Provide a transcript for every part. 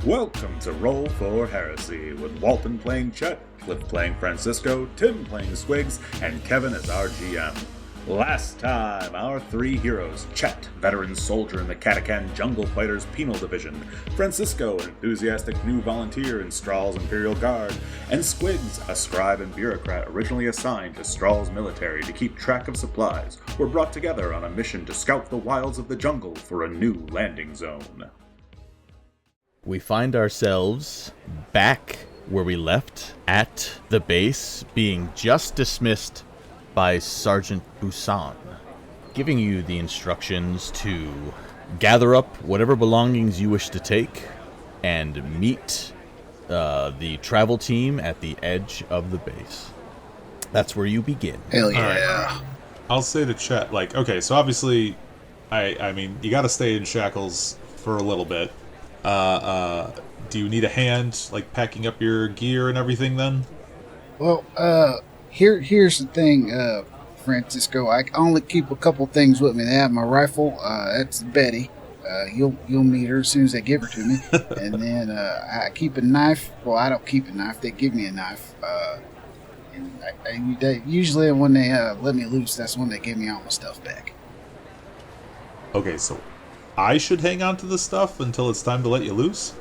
Welcome to Roll for Heresy, with Walton playing Chet, Cliff playing Francisco, Tim playing Squigs, and Kevin as our GM. Last time, our three heroes, Chet, veteran soldier in the Katakan Jungle Fighters Penal Division, Francisco, an enthusiastic new volunteer in Strahl's Imperial Guard, and Squigs, a scribe and bureaucrat originally assigned to Strahl's military to keep track of supplies, were brought together on a mission to scout the wilds of the jungle for a new landing zone. We find ourselves back where we left at the base, being just dismissed by Sergeant Busan, giving you the instructions to gather up whatever belongings you wish to take and meet the travel team at the edge of the base. That's where you begin. Hell yeah. Right. I'll say to Chet, okay, so obviously, I mean, you gotta stay in shackles for a little bit. Do you need a hand, packing up your gear and everything then? Well, here's the thing, Francisco. I only keep a couple things with me. I have my rifle, that's Betty. You'll meet her as soon as they give her to me. And then I keep a knife. Well, I don't keep a knife. They give me a knife. Usually when they let me loose, that's when they give me all my stuff back. Okay, so I should hang on to the stuff until it's time to let you loose?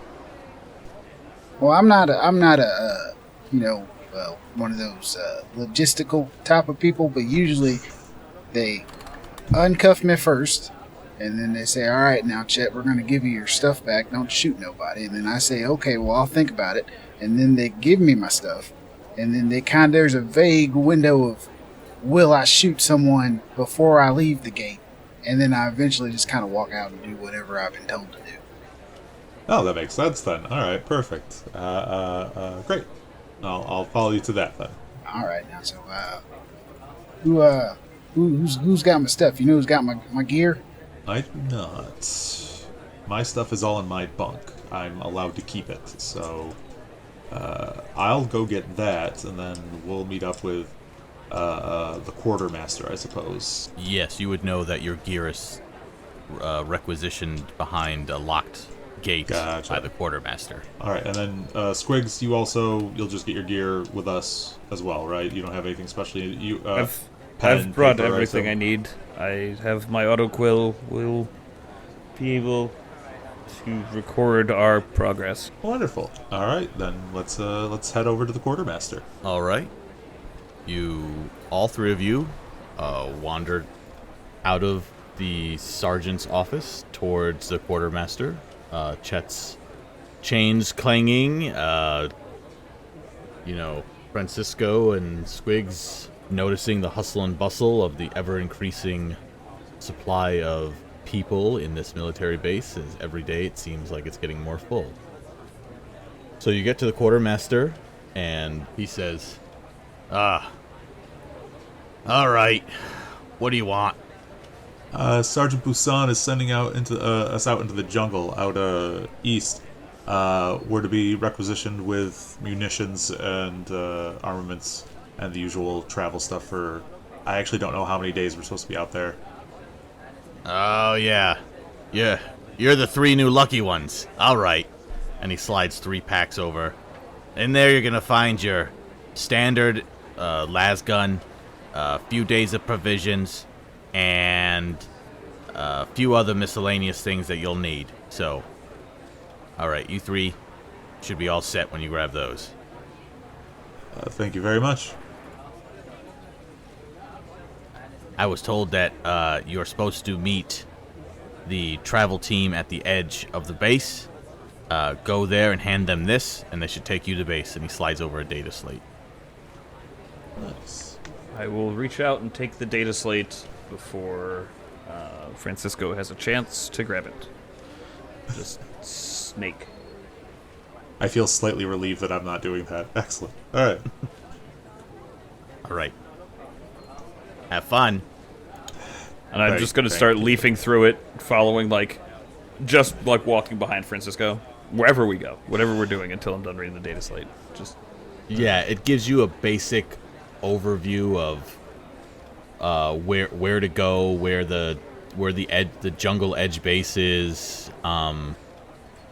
Well, I'm not a one of those logistical type of people, but usually they uncuff me first, and then they say, all right, now, Chet, we're going to give you your stuff back. Don't shoot nobody. And then I say, okay, well, I'll think about it. And then they give me my stuff. And then there's a vague window of, will I shoot someone before I leave the gate? And then I eventually just kind of walk out and do whatever I've been told to do. Oh, that makes sense then. All right, perfect. Great. I'll follow you to that then. All right, now, so who's got my stuff? You know who's got my gear? I do not. My stuff is all in my bunk. I'm allowed to keep it, so I'll go get that, and then we'll meet up with the quartermaster, I suppose. Yes, you would know that your gear is requisitioned behind a locked gate by the quartermaster. All right, and then Squigs, you'll just get your gear with us as well, right? You don't have anything special. I've brought everything I need. I have my autoquill. Will be able to record our progress. Wonderful. All right, then let's head over to the quartermaster. All right. All three of you, wandered out of the sergeant's office towards the quartermaster. Chet's chains clanging. Francisco and Squigs noticing the hustle and bustle of the ever-increasing supply of people in this military base, as every day it seems like it's getting more full. So you get to the quartermaster, and he says, all right, what do you want? Sergeant Busan is sending us out into the jungle out east. We're to be requisitioned with munitions and armaments and the usual travel stuff for... I actually don't know how many days we're supposed to be out there. Oh, yeah. Yeah, you're the three new lucky ones. All right. And he slides 3 packs over. In there you're going to find your standard las gun, a few days of provisions, and a few other miscellaneous things that you'll need. So, all right, you 3 should be all set when you grab those. Thank you very much. I was told that you're supposed to meet the travel team at the edge of the base. Go there and hand them this, and they should take you to base. And he slides over a data slate. Nice. I will reach out and take the data slate before Francisco has a chance to grab it. Just snake. I feel slightly relieved that I'm not doing that. Excellent. All right. All right. Have fun. And I'm just going to start leafing through it, following, just walking behind Francisco, wherever we go, whatever we're doing until I'm done reading the data slate. Yeah, it gives you a basic overview of where to go, where the jungle edge base is,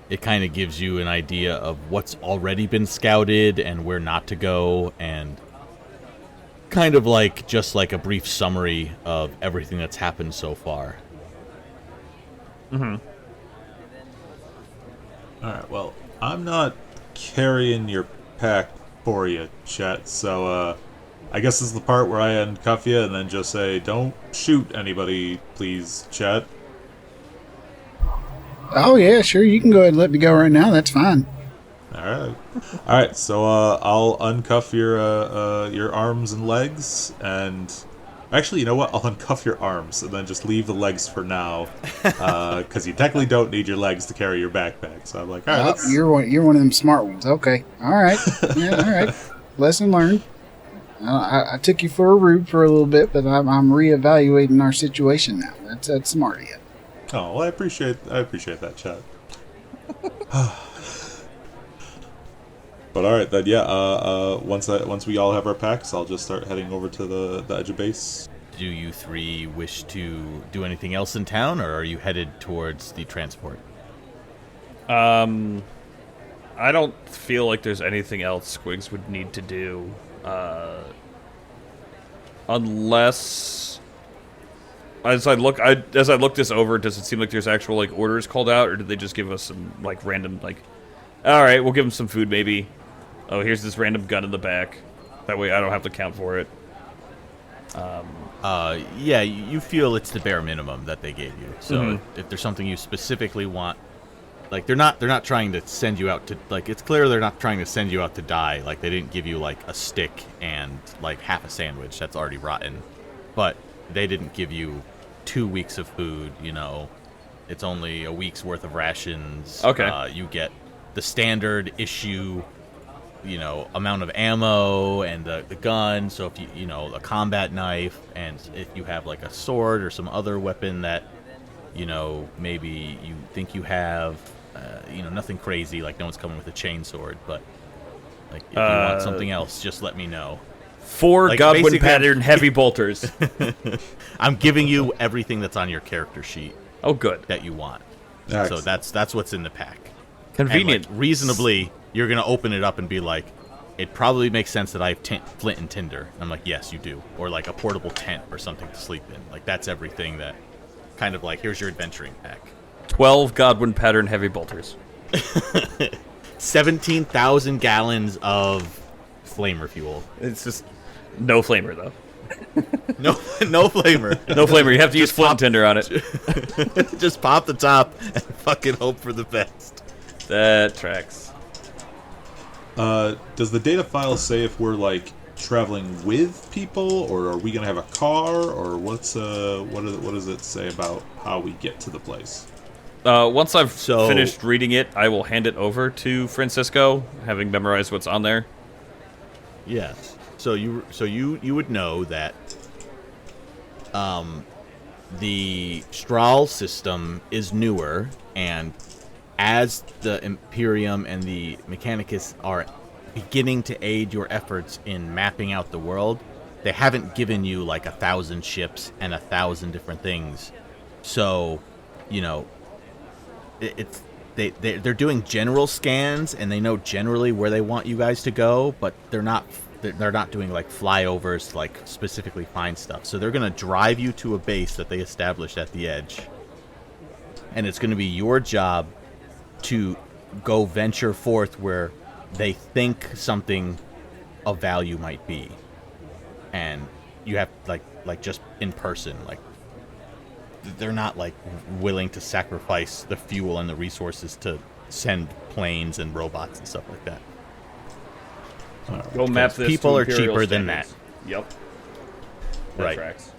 it kind of gives you an idea of what's already been scouted and where not to go, and kind of like just like a brief summary of everything that's happened so far. Mm-hmm. Alright, well, I'm not carrying your pack for you, Chet, so, I guess this is the part where I uncuff you and then just say, don't shoot anybody, please, Chet. Oh, yeah, sure. You can go ahead and let me go right now. That's fine. Alright, so, I'll uncuff your arms and legs, and... Actually, you know what? I'll uncuff your arms, and then just leave the legs for now, because you technically don't need your legs to carry your backpack, so I'm like, alright, let's... You're one of them smart ones. Okay. All right. Yeah, all right. Lesson learned. I took you for a rube for a little bit, but I'm reevaluating our situation now. That's smart of you. Oh, well, I appreciate that, Chet. But alright then, yeah, once we all have our packs, I'll just start heading over to the edge of base. Do you three wish to do anything else in town, or are you headed towards the transport? I don't feel like there's anything else Squigs would need to do. Unless... As I look this over, does it seem like there's actual like orders called out, or did they just give us some like random like, all right, we'll give them some food maybe. Oh, here's this random gun in the back. That way I don't have to count for it. Yeah, you feel it's the bare minimum that they gave you. So if there's something you specifically want, like they're not trying to send you out to, like, it's clear they're not trying to send you out to die. Like they didn't give you like a stick and like half a sandwich that's already rotten, but they didn't give you 2 weeks of food. You know, it's only a week's worth of rations. Okay. You get the standard issue, you know, amount of ammo and the gun. So if you know, a combat knife, and if you have like a sword or some other weapon that, you know, maybe you think you have, you know, nothing crazy, like no one's coming with a chainsword, but like if you want something else, just let me know. 4 Like, Godwin basically, pattern heavy bolters. I'm giving you everything that's on your character sheet Oh, good. that you want. Excellent. So that's what's in the pack. Convenient. And, like, reasonably, you're gonna open it up and be like, it probably makes sense that I have flint and tinder. And I'm like, yes, you do. Or like a portable tent or something to sleep in. Like that's everything that kind of like, here's your adventuring pack. 12 Godwin pattern heavy bolters. 17,000 gallons of flamer fuel. It's just no flamer though. No flamer. No flamer. You have to use flint and tinder on it. Just pop the top and fucking hope for the best. That tracks. Does the data file say if we're like traveling with people, or are we gonna have a car, or what does it say about how we get to the place? Once I've finished reading it, I will hand it over to Francisco, having memorized what's on there. Yes. So you would know that the Strahl system is newer, and as the Imperium and the Mechanicus are beginning to aid your efforts in mapping out the world, they haven't given you like 1,000 ships and 1,000 different things. So, you know, they're doing general scans, and they know generally where they want you guys to go, but they're not doing like flyovers to like specifically find stuff. So they're gonna drive you to a base that they established at the edge, and it's gonna be your job to go venture forth where they think something of value might be, and you have like just in person, like they're not like willing to sacrifice the fuel and the resources to send planes and robots and stuff like that. Go map this. People to are Imperial cheaper standards. than that. Yep. That Right. tracks.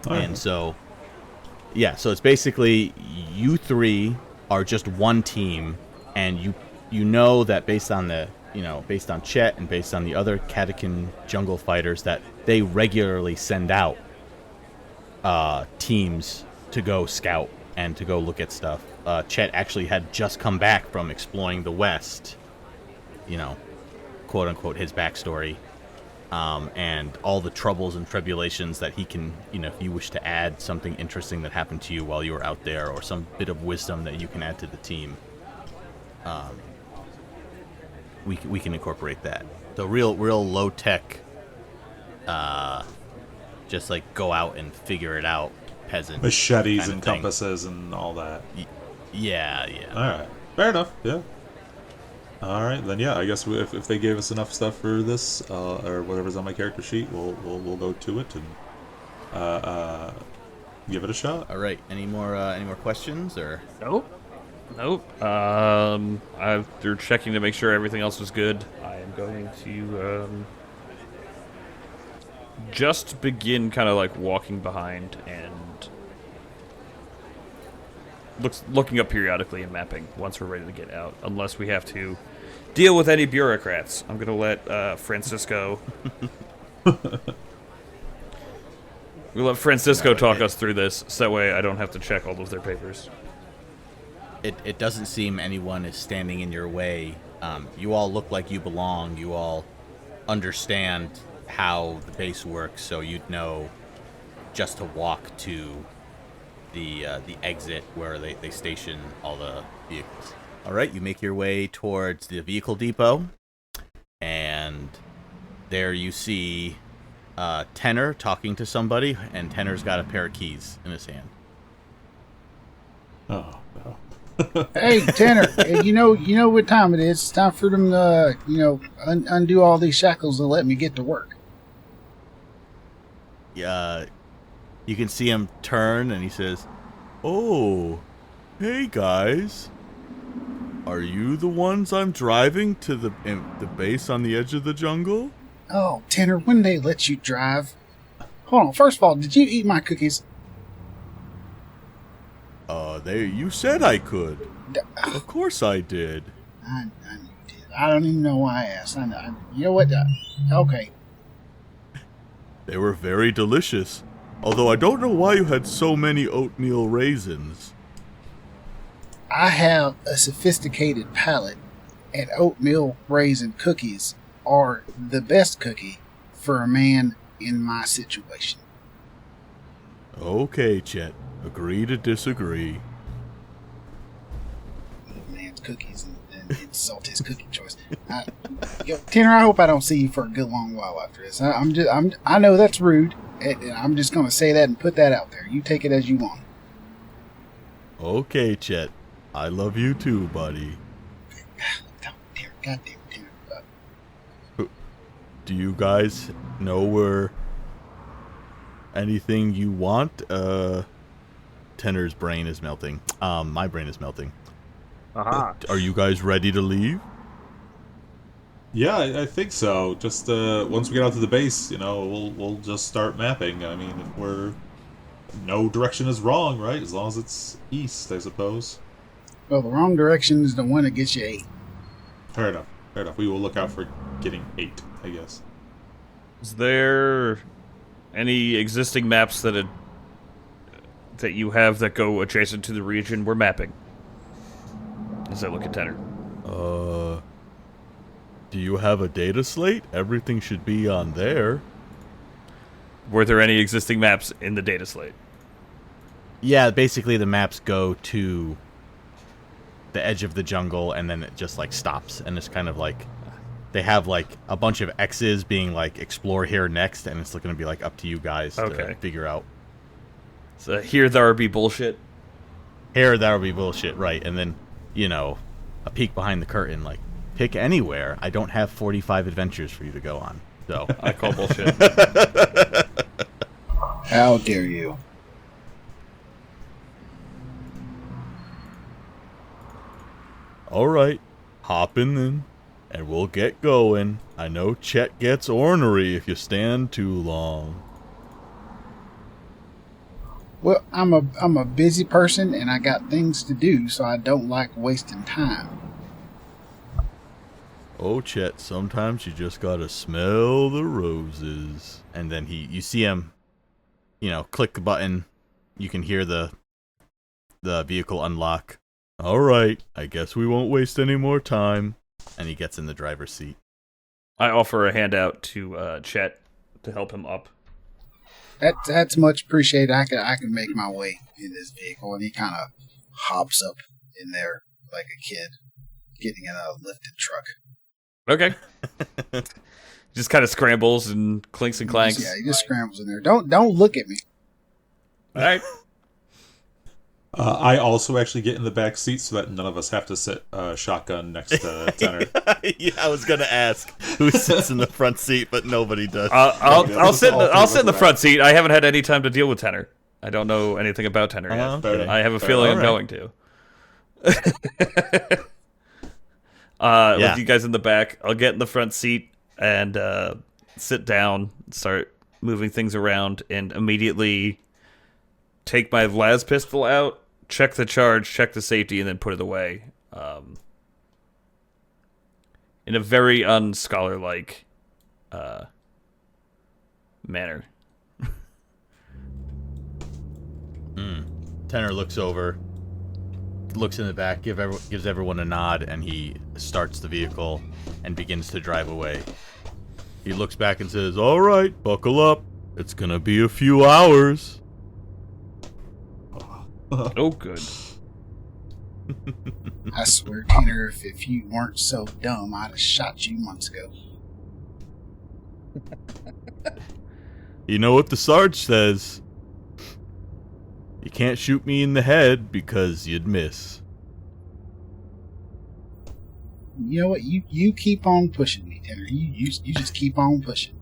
And so, yeah, so it's basically you three are just one team, and you know that based on Chet and based on the other Catechin jungle fighters, that they regularly send out teams to go scout and to go look at stuff. Chet actually had just come back from exploring the West, you know, quote unquote his backstory, and all the troubles and tribulations that he can, if you wish to add something interesting that happened to you while you were out there, or some bit of wisdom that you can add to the team, we can incorporate that. So real low tech, just like go out and figure it out, peasant. Machetes kind of and thing. compasses and all that. Yeah. All right, fair enough. Yeah. All right, then. Yeah, I guess if they gave us enough stuff for this, or whatever's on my character sheet, we'll go to it and give it a shot. All right. Any more questions or? Nope. After checking to make sure everything else was good, I am going to just begin kind of like walking behind and looking up periodically and mapping once we're ready to get out. Unless we have to deal with any bureaucrats, I'm going to let Francisco. We'll let Francisco talk us through this, so that way I don't have to check all of their papers. It doesn't seem anyone is standing in your way. You all look like you belong. You all understand how the base works, so you'd know just to walk to the exit where they station all the vehicles. All right, you make your way towards the vehicle depot, and there you see Tenor talking to somebody, and Tenor's got a pair of keys in his hand. Oh no. Hey, Tanner, you know what time it is. It's time for them to, undo all these shackles and let me get to work. Yeah, you can see him turn, and he says, "Oh, hey guys, are you the ones I'm driving to the base on the edge of the jungle?" Oh, Tanner, when they let you drive? Hold on, first of all, did you eat my cookies? You said I could. Of course I did. I knew you did. I don't even know why I asked. I know. You know what? Okay. They were very delicious. Although I don't know why you had so many oatmeal raisins. I have a sophisticated palate, and oatmeal raisin cookies are the best cookie for a man in my situation. Okay, Chet. Agree to disagree. Man's cookies and insult his cooking choice. Tanner, I hope I don't see you for a good long while after this. I know that's rude. And I'm just going to say that and put that out there. You take it as you want. Okay, Chet. I love you too, buddy. God damn it, Tanner. Do you guys know where anything you want? Tenor's brain is melting. My brain is melting. Are you guys ready to leave? Yeah, I think so. Just once we get out to the base, we'll just start mapping. I mean, no direction is wrong, right? As long as it's east, I suppose. Well, the wrong direction is the one that gets you 8. Fair enough. We will look out for getting 8, I guess. Is there any existing maps that you have that go adjacent to the region we're mapping? As I look at Tenor. Do you have a data slate? Everything should be on there. Were there any existing maps in the data slate? Yeah, basically the maps go to the edge of the jungle, and then it just like stops, and it's kind of like they have like a bunch of X's being like explore here next, and it's going to be like up to you guys to figure out. So here there be bullshit. Here there will be bullshit, right? And then a peek behind the curtain, like pick anywhere. I don't have 45 adventures for you to go on, so I call bullshit. How dare you? All right, hop in then, and we'll get going. I know Chet gets ornery if you stand too long. Well, I'm a busy person, and I got things to do, so I don't like wasting time. Oh, Chet, sometimes you just gotta smell the roses. And then you see him, click the button. You can hear the vehicle unlock. All right, I guess we won't waste any more time. And he gets in the driver's seat. I offer a handout to Chet to help him up. That's much appreciated. I can make my way in this vehicle, and he kind of hops up in there like a kid getting in a lifted truck. Okay. Just kind of scrambles and clinks and clanks. Yeah, he just scrambles in there. Don't look at me. All right. I also actually get in the back seat so that none of us have to sit shotgun next to Tenor. Yeah, I was gonna ask who sits in the front seat, but nobody does. I'll sit in the front seat. I haven't had any time to deal with Tenor. I don't know anything about Tenor yet. Okay. I have a feeling I'm going to. With you guys in the back, I'll get in the front seat and sit down, start moving things around, and immediately take my las pistol out, check the charge, check the safety, and then put it away. In a very unscholarlike manner. Tenor looks over, looks in the back, gives everyone a nod, and he starts the vehicle and begins to drive away. He looks back and says, "All right, buckle up. It's gonna be a few hours." Oh, good. I swear, Tanner, if you weren't so dumb, I'd have shot you months ago. You know what the Sarge says? You can't shoot me in the head because you'd miss. You know what? You keep on pushing me, Tanner. You just keep on pushing.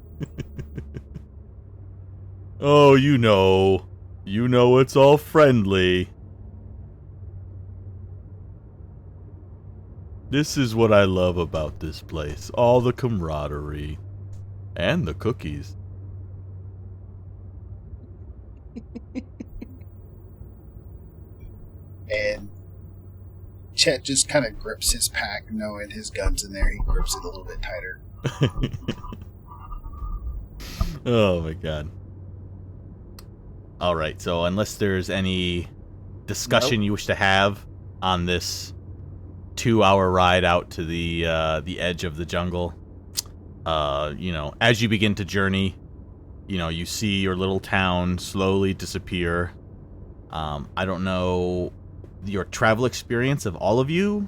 Oh, you know it's all friendly. This is what I love about this place. All the camaraderie. And the cookies. And Chet just kind of grips his pack, knowing his gun's in there. He grips it a little bit tighter. Oh my god. Alright, so unless there's any discussion you wish to have on this 2-hour ride out to the edge of the jungle, as you begin to journey, you see your little town slowly disappear. I don't know your travel experience of all of you.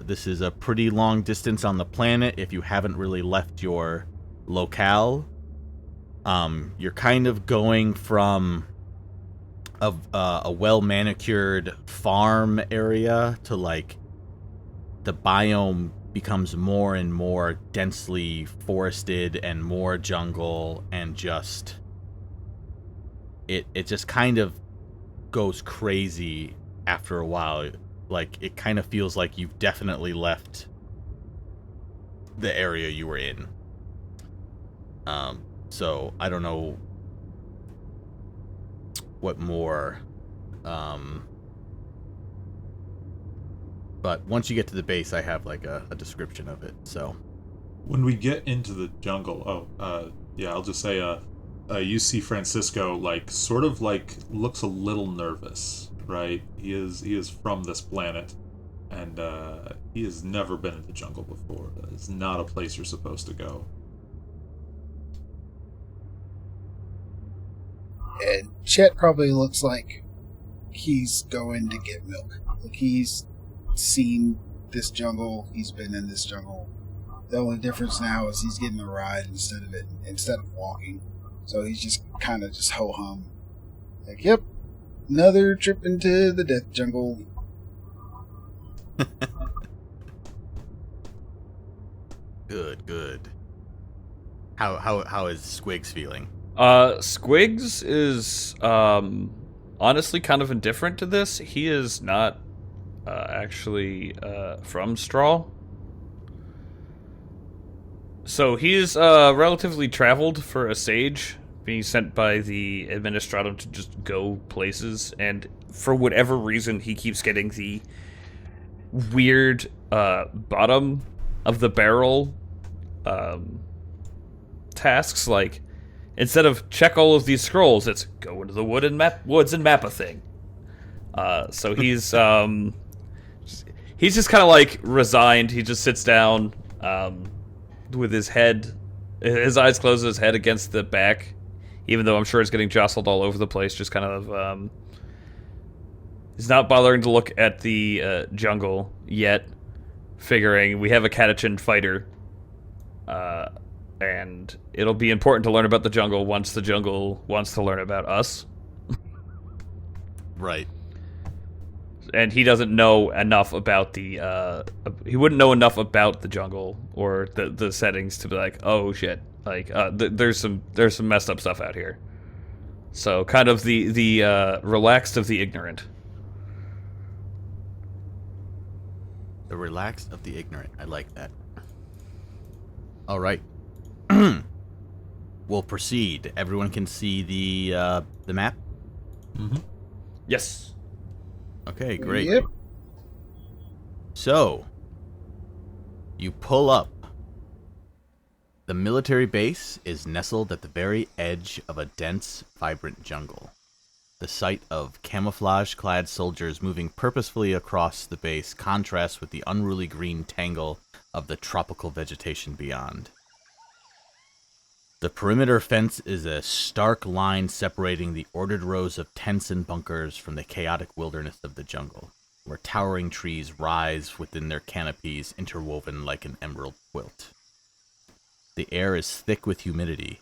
This is a pretty long distance on the planet if you haven't really left your locale. You're kind of going from a well-manicured farm area to like the biome becomes more and more densely forested and more jungle, and just it just kind of goes crazy after a while. Like, it kind of feels like you've definitely left the area you were in. So I don't know what more. But once you get to the base, I have like a description of it. So when we get into the jungle, I'll just say, you see Francisco sort of looks a little nervous, right? He is from this planet, and he has never been in the jungle before. It's not a place you're supposed to go. And Chet probably looks like he's going to get milk. Like, he's seen this jungle. He's been in this jungle. The only difference now is he's getting a ride instead of walking. So he's just kind of just ho-hum. Like, yep, another trip into the death jungle. Good. How is Squigs feeling? Squigs is honestly kind of indifferent to this. He is not actually from Straw. So he's relatively traveled for a sage, being sent by the Administratum to just go places, and for whatever reason he keeps getting the weird bottom of the barrel tasks. Like, instead of check all of these scrolls, it's go into the woods and map a thing. So he's just kind of like resigned. He just sits down, with his eyes closed, his head against the back, even though I'm sure it's getting jostled all over the place. Just kind of, he's not bothering to look at the jungle yet, figuring we have a catachin fighter, and it'll be important to learn about the jungle once the jungle wants to learn about us. Right. And he doesn't know enough about the he wouldn't know enough about the jungle or the settings to be like, oh shit, like there's some messed up stuff out here. So kind of the relaxed of the ignorant. The relaxed of the ignorant. I like that. All right. We'll proceed. Everyone can see the map. Mm-hmm. Yes. Okay, great. Yep. So, you pull up. The military base is nestled at the very edge of a dense, vibrant jungle. The sight of camouflage-clad soldiers moving purposefully across the base contrasts with the unruly green tangle of the tropical vegetation beyond. The perimeter fence is a stark line separating the ordered rows of tents and bunkers from the chaotic wilderness of the jungle, where towering trees rise within their canopies interwoven like an emerald quilt. The air is thick with humidity,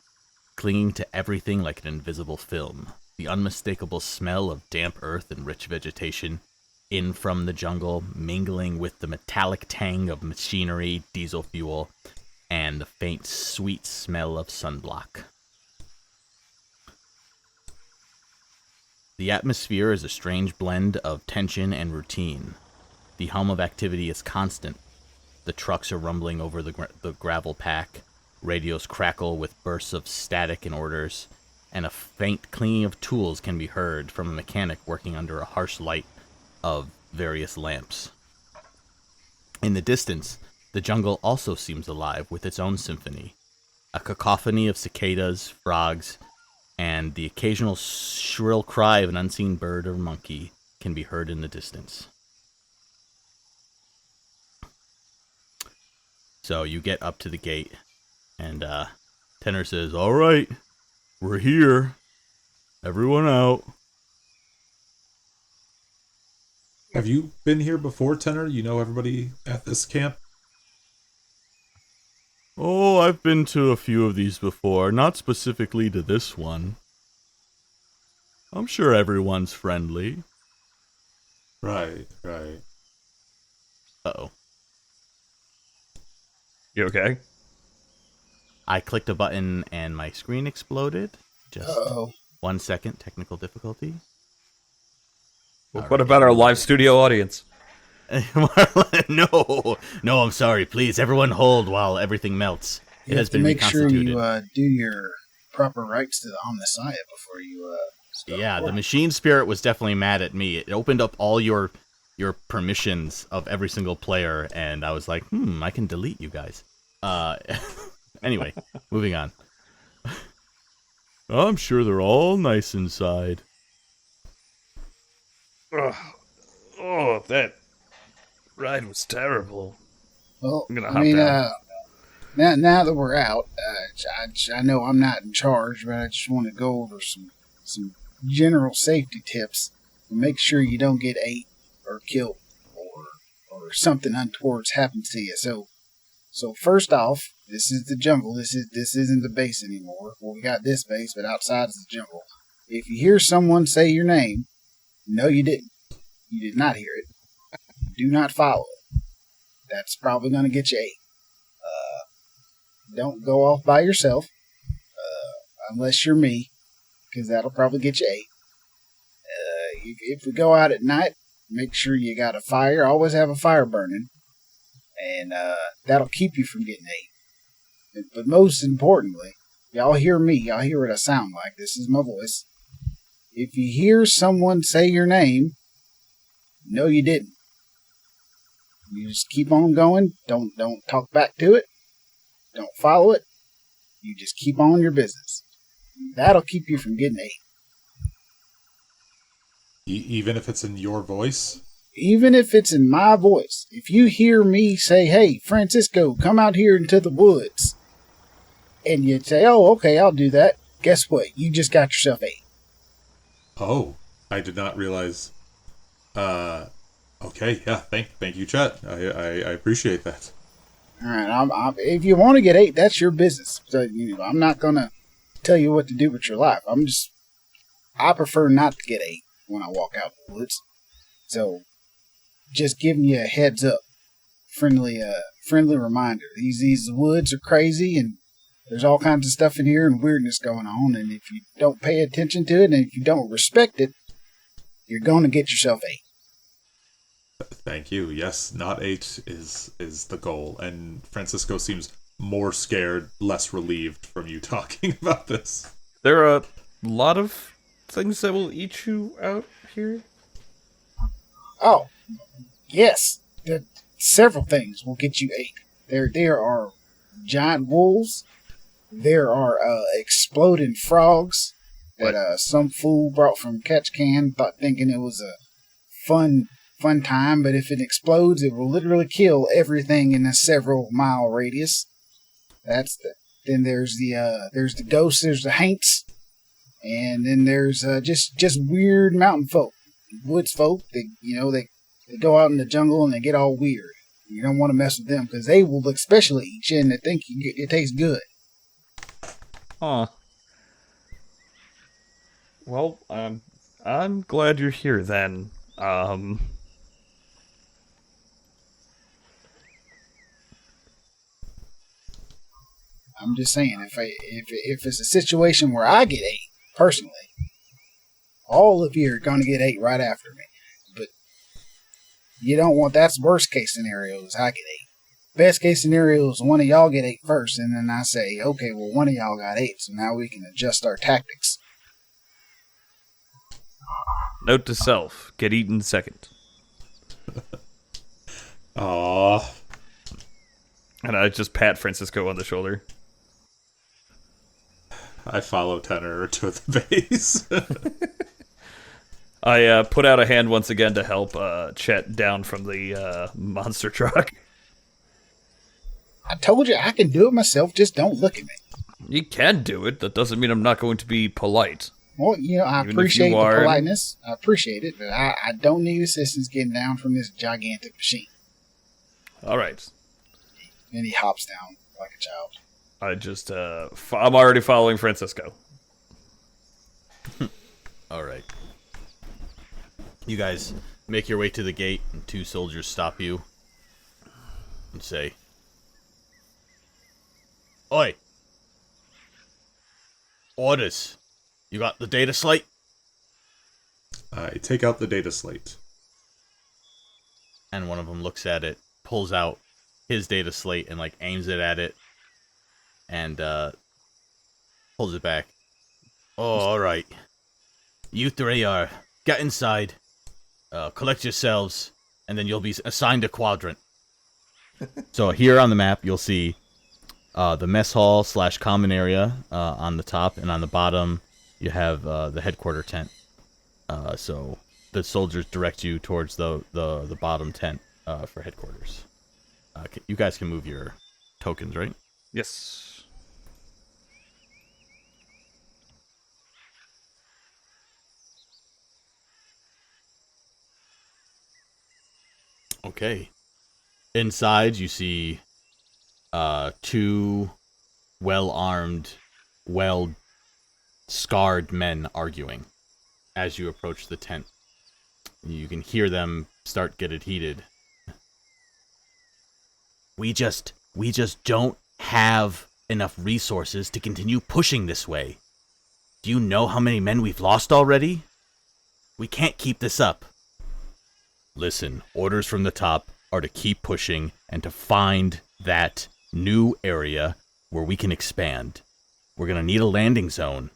clinging to everything like an invisible film. The unmistakable smell of damp earth and rich vegetation in from the jungle, mingling with the metallic tang of machinery, diesel fuel, and the faint, sweet smell of sunblock. The atmosphere is a strange blend of tension and routine. The hum of activity is constant. The trucks are rumbling over the gravel pack, radios crackle with bursts of static and orders, and a faint clinging of tools can be heard from a mechanic working under a harsh light of various lamps. In the distance, the jungle also seems alive with its own symphony. A cacophony of cicadas, frogs, and the occasional shrill cry of an unseen bird or monkey can be heard in the distance. So you get up to the gate, and Tenor says, "All right, we're here. Everyone out." Have you been here before, Tenor? You know everybody at this camp? Oh, I've been to a few of these before, not specifically to this one. I'm sure everyone's friendly. Right. Uh-oh. You okay? I clicked a button and my screen exploded. Just Uh-oh. 1 second, technical difficulty. What about our live studio audience? No, I'm sorry. Please, everyone hold while everything melts. You have to make sure you do your proper rites to the Omnissiah before you start. Yeah, the machine spirit was definitely mad at me. It opened up all your permissions of every single player, and I was like, I can delete you guys. Anyway, moving on. I'm sure they're all nice inside. Oh, that ride was terrible. Well, I'm gonna I hop mean, down. now that we're out, I know I'm not in charge, but I just want to go over some general safety tips to make sure you don't get ate or killed or something untoward's happens to you. So first off, this is the jungle. This isn't the base anymore. Well, we got this base, but outside is the jungle. If you hear someone say your name, no, you didn't. You did not hear it. Do not follow it. That's probably going to get you ate. Don't go off by yourself, unless you're me, because that'll probably get you ate. If we go out at night, make sure you got a fire. Always have a fire burning, and that'll keep you from getting ate. But most importantly, y'all hear me. Y'all hear what I sound like. This is my voice. If you hear someone say your name, no, you didn't. You just keep on going. Don't talk back to it. Don't follow it. You just keep on your business. That'll keep you from getting ate. Even if it's in your voice? even if it's in my voice, if you hear me say, hey, Francisco, come out here into the woods, and you'd say, oh, okay, I'll do that, guess what? You just got yourself 8. Oh, I did not realize. Okay, yeah, thank you, Chet. I appreciate that. All right, if you want to get 8, that's your business. So, I'm not going to tell you what to do with your life. I prefer not to get 8 when I walk out in the woods. So, just giving you a heads up, friendly reminder. These woods are crazy, and there's all kinds of stuff in here and weirdness going on. And if you don't pay attention to it, and if you don't respect it, you're going to get yourself 8. Thank you. Yes, not 8 is the goal. And Francisco seems more scared, less relieved from you talking about this. There are a lot of things that will eat you out here. Oh, yes. Several things will get you 8. There are giant wolves. There are exploding frogs that some fool brought from Catch Can, thinking it was a fun time. But if it explodes, it will literally kill everything in a several mile radius. Then there's the ghosts. There's the haints, and then there's just weird mountain folk, woods folk. They go out in the jungle and they get all weird. You don't want to mess with them because they will especially eat you and they think it tastes good. Huh. Well, I'm glad you're here then. I'm just saying, if it's a situation where I get 8 personally, all of you are going to get 8 right after me. But you don't want that's worst case scenario is I get 8. Best case scenario is one of y'all get 8 first, and then I say, okay, well, one of y'all got 8, so now we can adjust our tactics. Note to self: get eaten second. Aww. And I just pat Francisco on the shoulder. I follow Tenor to the base. I put out a hand once again to help Chet down from the monster truck. I told you I can do it myself, just don't look at me. You can do it. That doesn't mean I'm not going to be polite. Well, I appreciate the politeness. I appreciate it, but I don't need assistance getting down from this gigantic machine. All right. And he hops down like a child. I just, I'm already following Francisco. All right. You guys make your way to the gate, and 2 soldiers stop you and say, "Oi! Orders. You got the data slate?" I take out the data slate. And one of them looks at it, pulls out his data slate, and aims it at it, and pulls it back. "Oh, all right. You 3 are get inside, collect yourselves, and then you'll be assigned a quadrant." So here on the map, you'll see the mess hall / common area on the top, and on the bottom you have the headquarter tent. So the soldiers direct you towards the bottom tent for headquarters. You guys can move your tokens, right? Yes. Okay. Inside, you see 2 well-armed, well-scarred men arguing as you approach the tent. You can hear them start getting heated. We just don't have enough resources to continue pushing this way. Do you know how many men we've lost already? We can't keep this up. Listen, orders from the top are to keep pushing and to find that new area where we can expand. We're going to need a landing zone.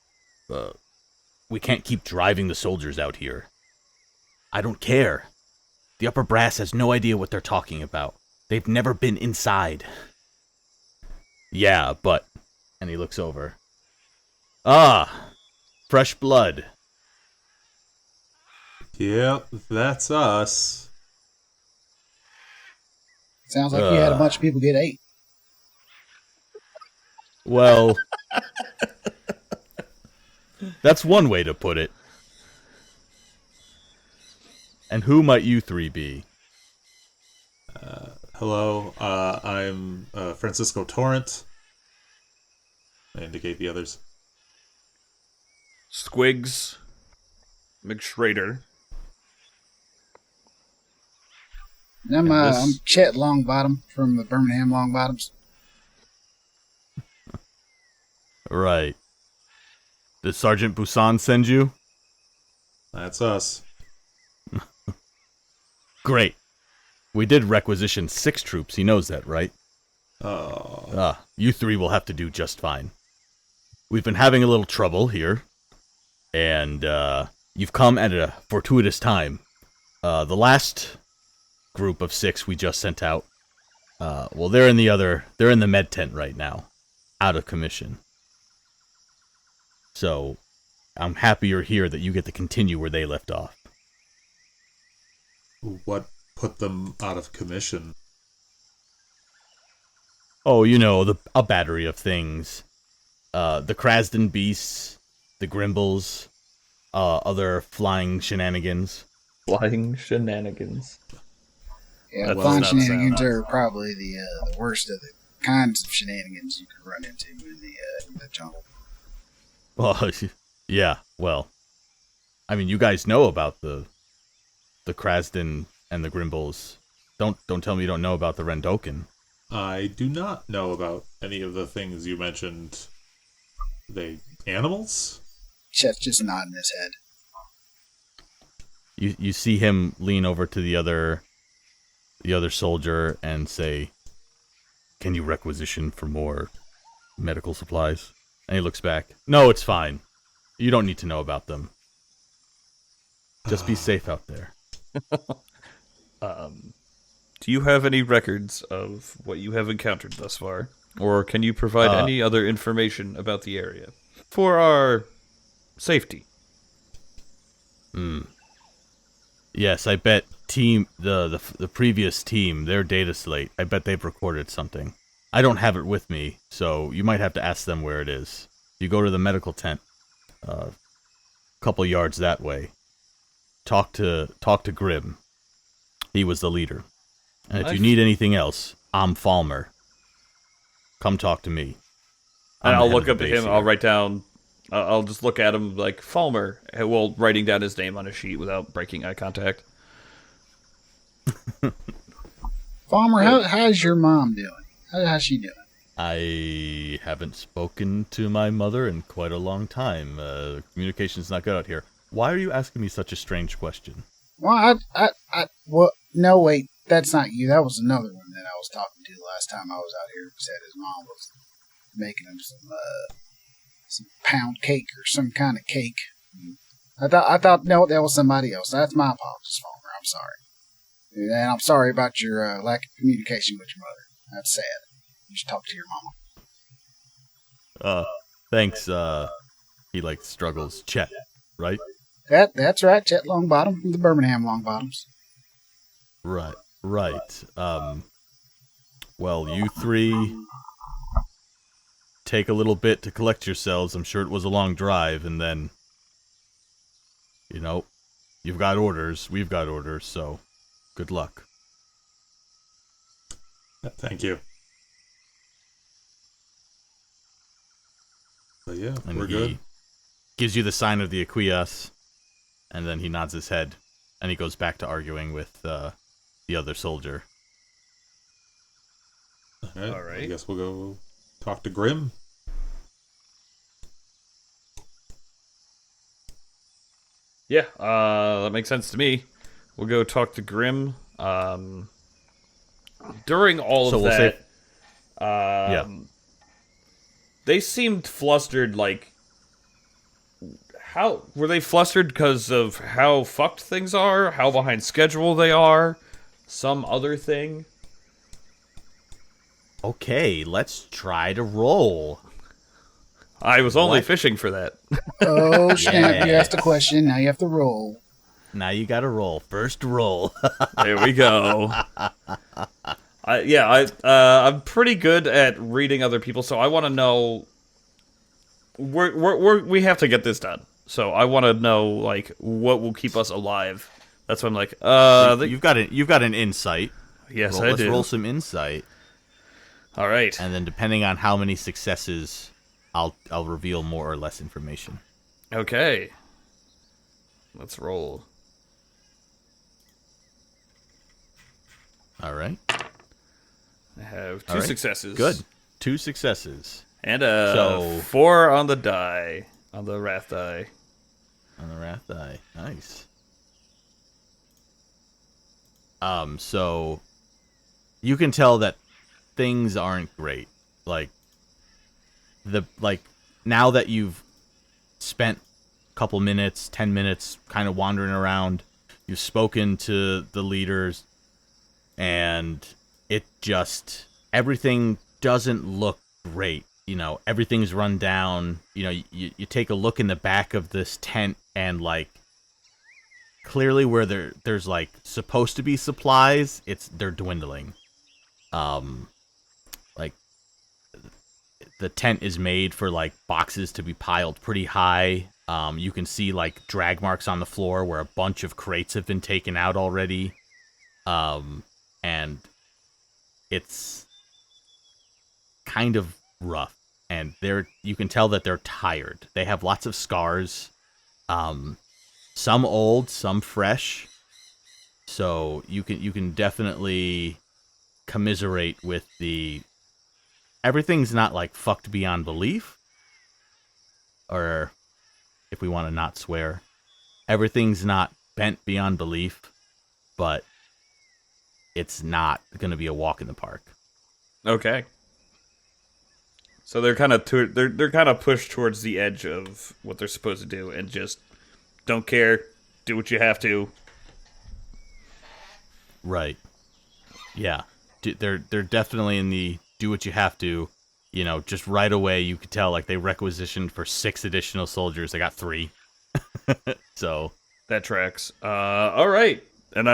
We can't keep driving the soldiers out here. I don't care. The upper brass has no idea what they're talking about. They've never been inside. Yeah, but... And he looks over. Ah, fresh blood. Yep, that's us. Sounds like you had a bunch of people get ate. Well, that's one way to put it. And who might you three be? Hello, I'm Francisco Torrent. I indicate the others. Squigs. McSchrader. And And I'm this- Chet Longbottom from the Birmingham Longbottoms. Right. Did Sergeant Busan send you? That's us. Great. We did requisition 6 troops. He knows that, right? Oh, You three will have to do just fine. We've been having a little trouble here. And, you've come at a fortuitous time. The last group of 6 we just sent out, well, they're in the med tent right now. Out of commission. So, I'm happy you're here that you get to continue where they left off. what put them out of commission? Oh, a battery of things. The Krasden beasts, the Grimbles, other flying shenanigans. Flying shenanigans. Yeah, Well, flying that shenanigans sounds- are probably the worst of the kinds of shenanigans you could run into in the jungle. Well, yeah, well. I mean, you guys know about the Krasden and the Grimbles. Don't tell me you don't know about the Rendoken. I do not know about any of the things you mentioned. They animals? Chet's just nodding his head. You see him lean over to the other soldier and say, "Can you requisition for more medical supplies?" And he looks back. "No, it's fine. You don't need to know about them. Just be safe out there." Do you have any records of what you have encountered thus far? Or can you provide any other information about the area? For our safety. Yes, I bet the previous team, their data slate, I bet they've recorded something. I don't have it with me, so you might have to ask them where it is. You go to the medical tent, a couple yards that way. Talk to Grim. He was the leader. And if you need anything else, I'm Falmer. Come talk to me. And I'm the I'll head look of the up at base him. here. I'll write down. I'll just look at him like Falmer, while writing down his name on a sheet without breaking eye contact. Farmer, how's your mom doing? How's she doing? I haven't spoken to my mother in quite a long time. Communication's not good out here. Why are you asking me such a strange question? Well, well, no, wait, that's not you. That was another one that I was talking to last time I was out here. He said his mom was making him some pound cake or some kind of cake. I thought, no, that was somebody else. That's my apologies, Farmer. I'm sorry. And I'm sorry about your lack of communication with your mother. That's sad. You should talk to your mama. Thanks, he struggles. Chet, right? That's right, Chet Longbottom from the Birmingham Longbottoms. Right. Well, you three take a little bit to collect yourselves. I'm sure it was a long drive, and then, you've got orders, we've got orders, so good luck. Thank you. But yeah, And we're he good. gives you the sign of the Aquias, and then he nods his head, and he goes back to arguing with the other soldier. All right. I guess we'll go talk to Grim. Yeah, that makes sense to me. We'll go talk to Grim. During all So of we'll that, Yeah. they seemed flustered. How were they flustered? Because of how fucked things are, how behind schedule they are, some other thing. Okay, let's try to roll. I was only What? fishing for that. Oh, snap. Yeah. You asked a question. Now you have to roll. Now you gotta roll. First roll. There we go. I'm pretty good at reading other people, so I want to know. We have to get this done. So I want to know like what will keep us alive. That's why I'm like, you've got an insight. Yes, Let's roll some insight. All right. And then depending on how many successes, I'll reveal more or less information. Okay. Let's roll. All right. I have two successes. Good. 2 successes. And a 4 on the die. On the wrath die. On the wrath die. Nice. So you can tell that things aren't great. Now that you've spent a couple minutes, 10 minutes kind of wandering around, you've spoken to the leaders, and everything doesn't look great. Everything's run down. You take a look in the back of this tent, and clearly where there's supposed to be supplies, they're dwindling. The tent is made for boxes to be piled pretty high. You can see drag marks on the floor where a bunch of crates have been taken out already. And it's kind of rough. And you can tell that they're tired. They have lots of scars. Some old, some fresh. So you can definitely commiserate with everything's not fucked beyond belief. Or if we want to not swear, everything's not bent beyond belief, but it's not going to be a walk in the park. Okay. So they're kind of they're kind of pushed towards the edge of what they're supposed to do, and just don't care, do what you have to. Right. Yeah. They're definitely in the do what you have to. Just right away you could tell they requisitioned for 6 additional soldiers. They got 3. So that tracks. All right. And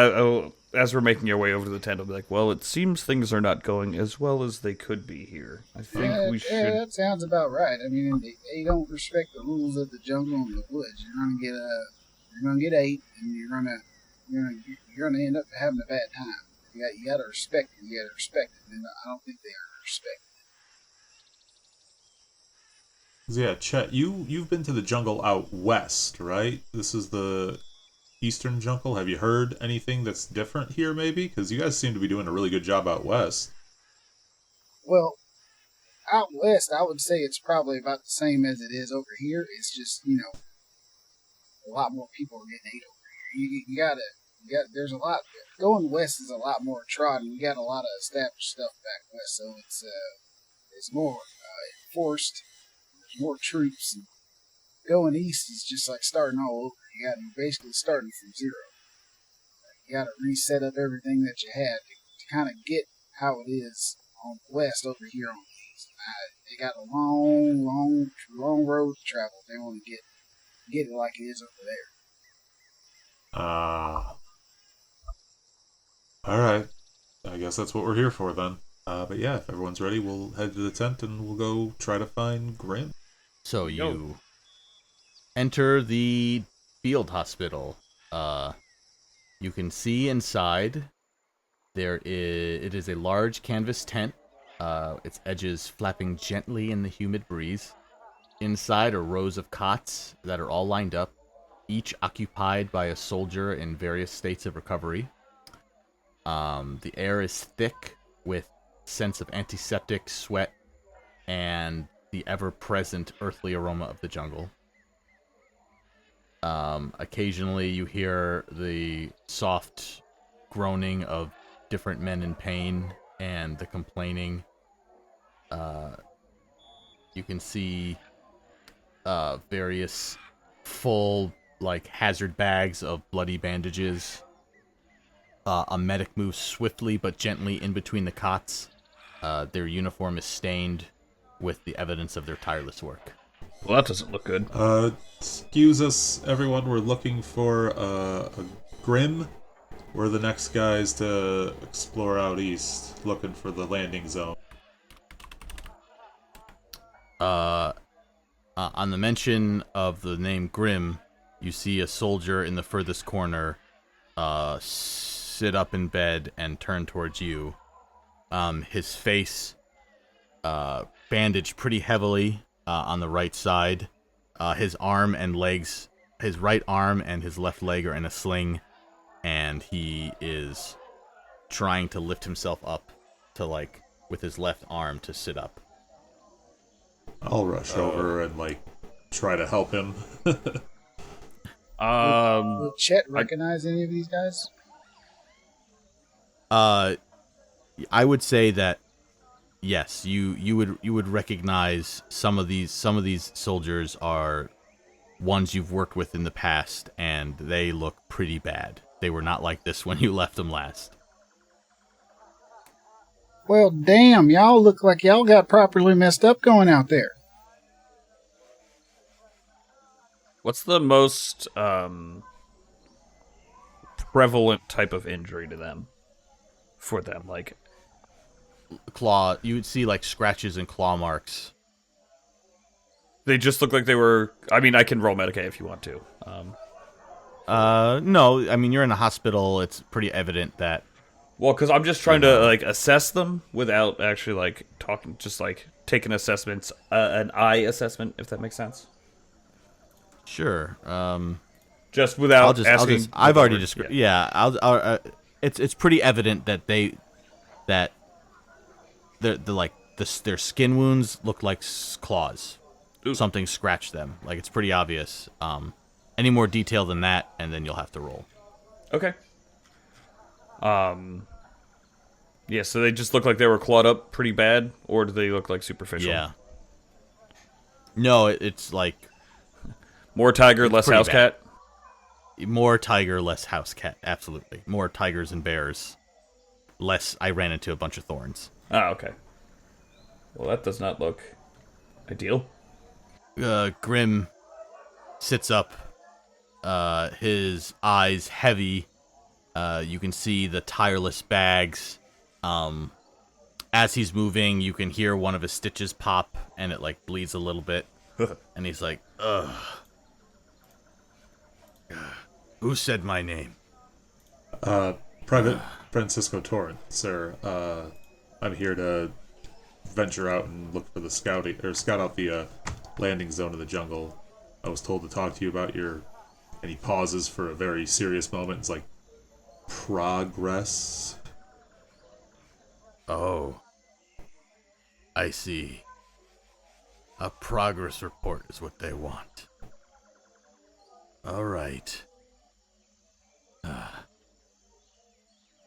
as we're making our way over to the tent, I'll be like, well, it seems things are not going as well as they could be here. I think we should... Yeah, that sounds about right. I mean, they don't respect the rules of the jungle and the woods. You're gonna get ate, and you're gonna end up having a bad time. You gotta respect it. You gotta respect it, and I don't think they are respected. Yeah, Chet, you've been to the jungle out west, right? This is the eastern jungle. Have you heard anything that's different here, maybe? Because you guys seem to be doing a really good job out west. Well, out west, I would say it's probably about the same as it is over here. It's just, a lot more people are getting ate over here. There's a lot, going west is a lot more trodden. You got a lot of established stuff back west, so it's more enforced. There's more troops. And going east is just like starting all over. You're basically starting from zero. You got to reset up everything that you had to kind of get how it is on the west over here on the east. They got a long road to travel. They want to get it like it is over there. All right. I guess that's what we're here for then. But yeah, if everyone's ready, we'll head to the tent and we'll go try to find Grim. So you enter the field hospital. You can see inside. It is a large canvas tent. Its edges flapping gently in the humid breeze. Inside are rows of cots that are all lined up, each occupied by a soldier in various states of recovery. The air is thick with sense of antiseptic, sweat, and the ever-present earthly aroma of the jungle. Occasionally you hear the soft groaning of different men in pain and the complaining. You can see various full hazard bags of bloody bandages. A medic moves swiftly but gently in between the cots. Their uniform is stained with the evidence of their tireless work. Well, that doesn't look good. Excuse us, everyone. We're looking for a Grim. We're the next guys to explore out east, looking for the landing zone. On the mention of the name Grim, you see a soldier in the furthest corner sit up in bed and turn towards you. His face bandaged pretty heavily on the right side. His arm and legs, his right arm and his left leg are in a sling, and he is trying to lift himself up to, like, with his left arm to sit up. I'll rush over and, like, try to help him. Will Chet recognize any of these guys? I would say that yes, you would recognize some of these soldiers are ones you've worked with in the past, and they look pretty bad. They were not like this when you left them last. Well, damn, y'all look like y'all got properly messed up going out there. What's the most prevalent type of injury to them? For them, like Claw, you would see like scratches and claw marks. they just look like they were. I mean, I can roll Medicaid if you want to. No, I mean you're in a hospital. It's pretty evident that. Well, because I'm just trying to like assess them without actually like talking, just like taking assessments, an eye assessment, if that makes sense. Sure. Just without asking. I've already described. Yeah. It's pretty evident that their skin wounds look like claws. Ooh. Something scratched them. Like, it's pretty obvious. Any more detail than that, and then you'll have to roll. Okay. Yeah, so they just look like they were clawed up pretty bad, or do they look like superficial? Yeah. No, it's like more tiger, less house cat. More tiger, less house cat. Absolutely. More tigers and bears. Less I ran into a bunch of thorns. Ah, okay. Well, that does not look ideal. Grim sits up. His eyes heavy. You can see the tireless bags. As he's moving, you can hear one of his stitches pop, and it like bleeds a little bit. And he's like, "Ugh. Who said my name?" Private Francisco Torrent, sir. I'm here to venture out and look for the scout out the landing zone in the jungle. I was told to talk to you about your. And he pauses for a very serious moment. It's like progress. Oh, I see. A progress report is what they want. All right.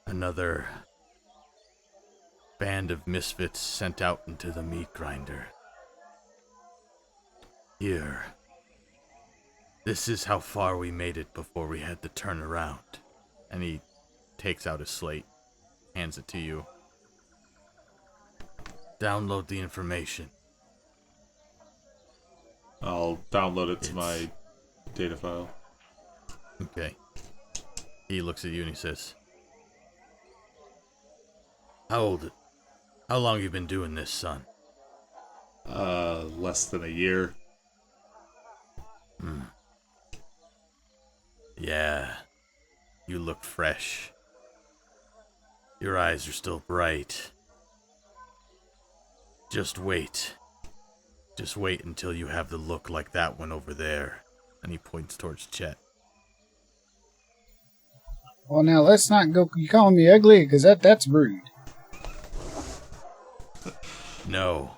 Another band of misfits sent out into the meat grinder. Here. This is how far we made it before we had to turn around. And he takes out his slate, hands it to you. Download the information. I'll download it to my data file. Okay. He looks at you and he says, How long have you been doing this, son? Less than a year. Yeah. You look fresh. Your eyes are still bright. Just wait. Just wait until you have the look like that one over there. And he points towards Chet. Well, now let's not go. You calling me ugly? Because that's rude. No.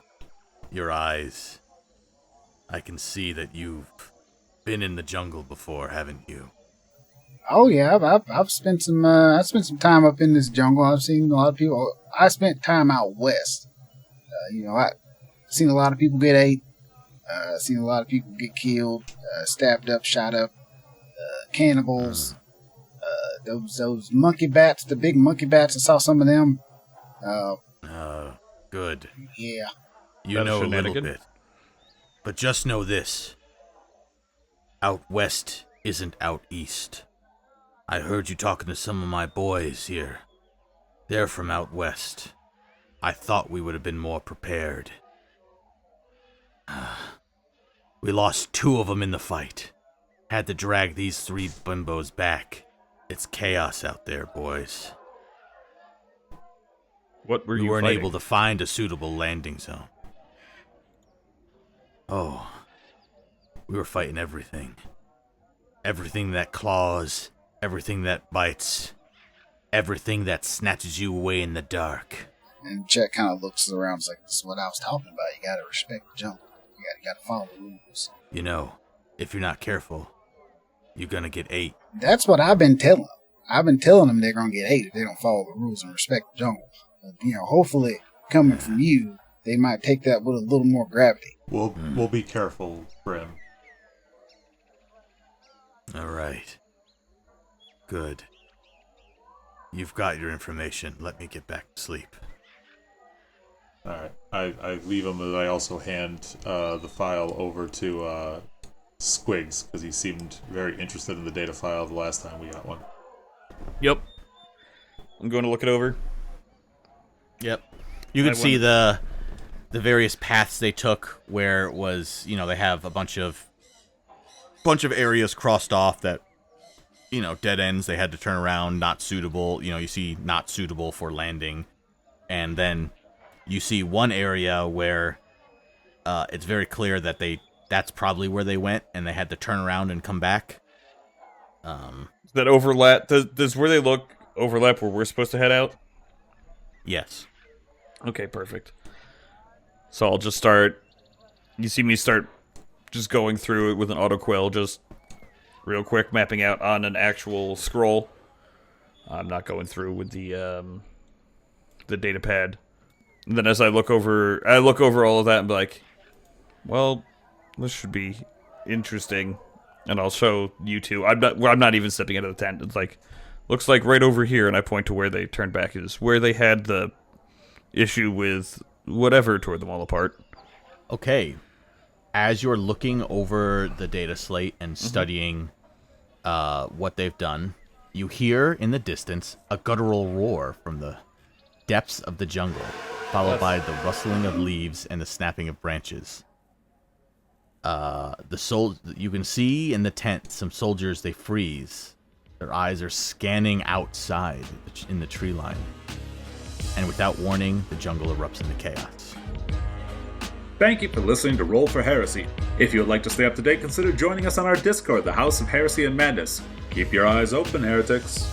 Your eyes. I can see that you've been in the jungle before, haven't you? Oh yeah, I've spent some time up in this jungle. I've seen a lot of people. I spent time out west. I've seen a lot of people get ate. Seen a lot of people get killed, stabbed up, shot up. Cannibals. Those monkey bats, the big monkey bats. I saw some of them. Good. Yeah. You know a little bit. But just know this. Out west isn't out east. I heard you talking to some of my boys here. They're from out west. I thought we would have been more prepared. We lost 2 of them in the fight. Had to drag these 3 bimbos back. It's chaos out there, boys. What were We you weren't fighting? able to find a suitable landing zone. Oh, we were fighting everything. Everything that claws, everything that bites, everything that snatches you away in the dark. And Chet kind of looks around and is like, this is what I was talking about. You gotta respect the jungle. You gotta follow the rules. You know, if you're not careful, you're gonna get ate. That's what I've been telling them. I've been telling them they're gonna get ate if they don't follow the rules and respect the jungle. Hopefully, coming from you, they might take that with a little more gravity. We'll be careful, Brim. All right. Good. You've got your information. Let me get back to sleep. Alright. I leave him, and I also hand the file over to Squigs, because he seemed very interested in the data file the last time we got one. Yep. I'm going to look it over. Yep. You can see the various paths they took where it was, they have a bunch of areas crossed off that, dead ends. They had to turn around, not suitable. You see not suitable for landing. And then you see one area where it's very clear that that's probably where they went and they had to turn around and come back. Does that overlap? Does where they look overlap where we're supposed to head out? Yes. Okay, perfect. So I'll just start... You see me start just going through it with an autoquill, just real quick, mapping out on an actual scroll. I'm not going through with the data pad. And then as I look over all of that and be like, well, this should be interesting. And I'll show you two. I'm not even stepping into the tent. It's like, looks like right over here, and I point to where they turned back is where they had the issue with whatever tore them all apart. Okay. As you're looking over the data slate and studying what they've done, you hear in the distance a guttural roar from the depths of the jungle, followed by the rustling of leaves and the snapping of branches. You can see in the tent some soldiers, they freeze. Their eyes are scanning outside in the tree line. And without warning, the jungle erupts into chaos. Thank you for listening to Roll for Heresy. If you would like to stay up to date, consider joining us on our Discord, the House of Heresy and Madness. Keep your eyes open, heretics.